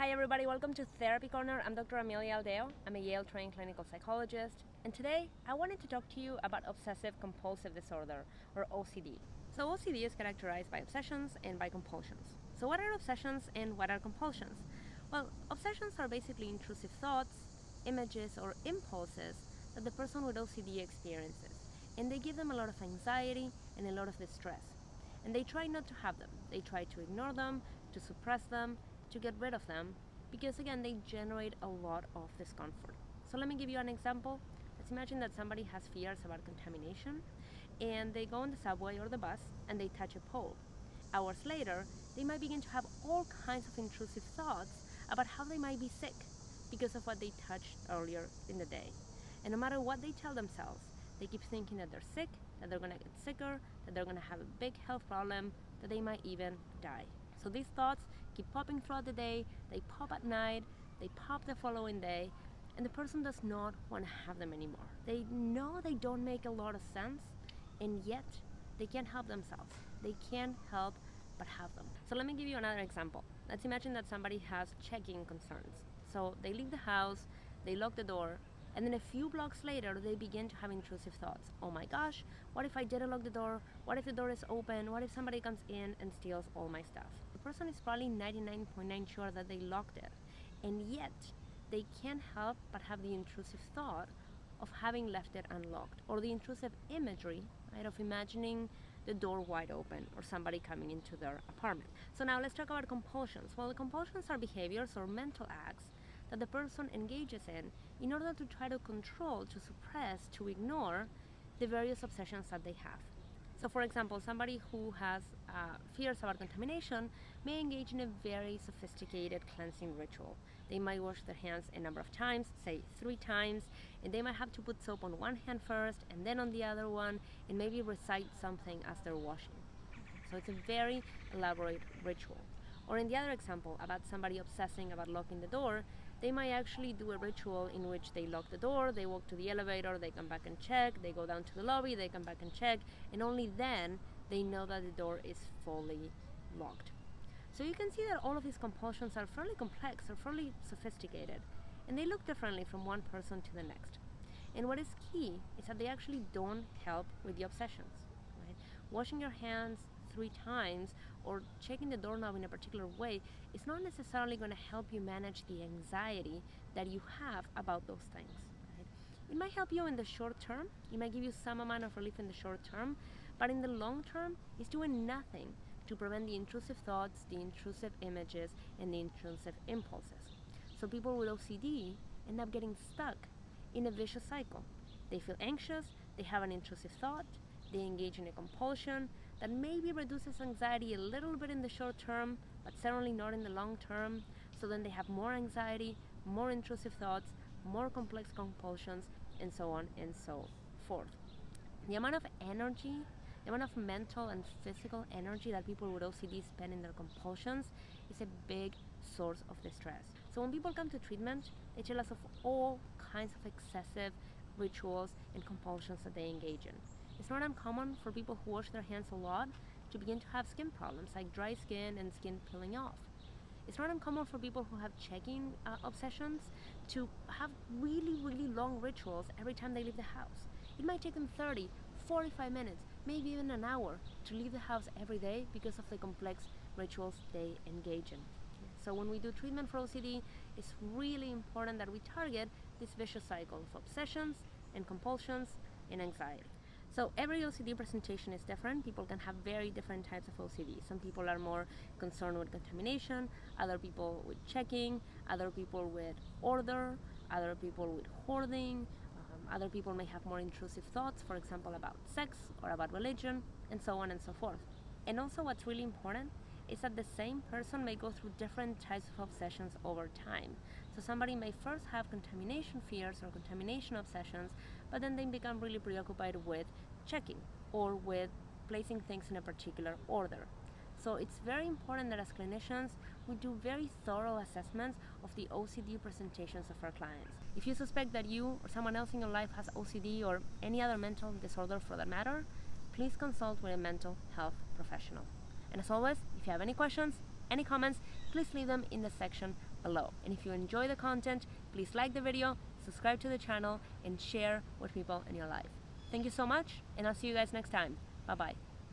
Hi everybody, welcome to Therapy Corner. I'm Dr. Amelia Aldeo. I'm a Yale-trained clinical psychologist, and today I wanted to talk to you about obsessive compulsive disorder, or OCD. So OCD is characterized by obsessions and by compulsions. So what are obsessions and what are compulsions? Well, obsessions are basically intrusive thoughts, images, or impulses that the person with OCD experiences, and they give them a lot of anxiety and a lot of distress. And they try not to have them. They try to ignore them, to suppress them, to get rid of them, because again, they generate a lot of discomfort. So let me give you an example. Let's imagine that somebody has fears about contamination, and they go on the subway or the bus, and they touch a pole. Hours later, they might begin to have all kinds of intrusive thoughts about how they might be sick because of what they touched earlier in the day. And no matter what they tell themselves, they keep thinking that they're sick, that they're gonna get sicker, that they're gonna have a big health problem, that they might even die. So these thoughts keep popping throughout the day, they pop at night, they pop the following day, and the person does not want to have them anymore. They know they don't make a lot of sense, and yet they can't help themselves. They can't help but have them. So let me give you another example. Let's imagine that somebody has checking concerns. So they leave the house, they lock the door, and then a few blocks later, they begin to have intrusive thoughts. Oh my gosh, what if I didn't lock the door? What if the door is open? What if somebody comes in and steals all my stuff? The person is probably 99.9% sure that they locked it, and yet they can't help but have the intrusive thought of having left it unlocked, or the intrusive imagery, right, of imagining the door wide open or somebody coming into their apartment. So now let's talk about compulsions. Well, the compulsions are behaviors or mental acts that the person engages in order to try to control, to suppress, to ignore the various obsessions that they have. So for example, somebody who has fears about contamination may engage in a very sophisticated cleansing ritual. They might wash their hands a number of times, say 3 times, and they might have to put soap on one hand first and then on the other one, and maybe recite something as they're washing. So it's a very elaborate ritual. Or in the other example, about somebody obsessing about locking the door, they might actually do a ritual in which they lock the door, they walk to the elevator, they come back and check, they go down to the lobby, they come back and check, and only then they know that the door is fully locked. So you can see that all of these compulsions are fairly complex, or fairly sophisticated, and they look differently from one person to the next. And what is key is that they actually don't help with the obsessions. Right? Washing your hands 3 times or checking the doorknob in a particular way is not necessarily going to help you manage the anxiety that you have about those things. Right? It might help you in the short term, it might give you some amount of relief in the short term, but in the long term, it's doing nothing to prevent the intrusive thoughts, the intrusive images, and the intrusive impulses. So people with OCD end up getting stuck in a vicious cycle. They feel anxious, they have an intrusive thought, they engage in a compulsion that maybe reduces anxiety a little bit in the short term, but certainly not in the long term. So then they have more anxiety, more intrusive thoughts, more complex compulsions, and so on and so forth. The amount of energy, the amount of mental and physical energy that people with OCD spend in their compulsions is a big source of distress. So when people come to treatment, they tell us of all kinds of excessive rituals and compulsions that they engage in. It's not uncommon for people who wash their hands a lot to begin to have skin problems like dry skin and skin peeling off. It's not uncommon for people who have checking obsessions to have really, really long rituals every time they leave the house. It might take them 30, 45 minutes, maybe even an hour to leave the house every day because of the complex rituals they engage in. So when we do treatment for OCD, it's really important that we target this vicious cycle of obsessions and compulsions and anxiety. So every OCD presentation is different. People can have very different types of OCD. Some people are more concerned with contamination, other people with checking, other people with order, other people with hoarding, other people may have more intrusive thoughts, for example, about sex or about religion, and so on and so forth. And also what's really important is that the same person may go through different types of obsessions over time. So somebody may first have contamination fears or contamination obsessions, but then they become really preoccupied with checking or with placing things in a particular order. So it's very important that as clinicians, we do very thorough assessments of the OCD presentations of our clients. If you suspect that you or someone else in your life has OCD or any other mental disorder for that matter, please consult with a mental health professional. And as always, if you have any questions, any comments, please leave them in the section below. And if you enjoy the content, please like the video, subscribe to the channel, and share with people in your life. Thank you so much, and I'll see you guys next time. Bye bye.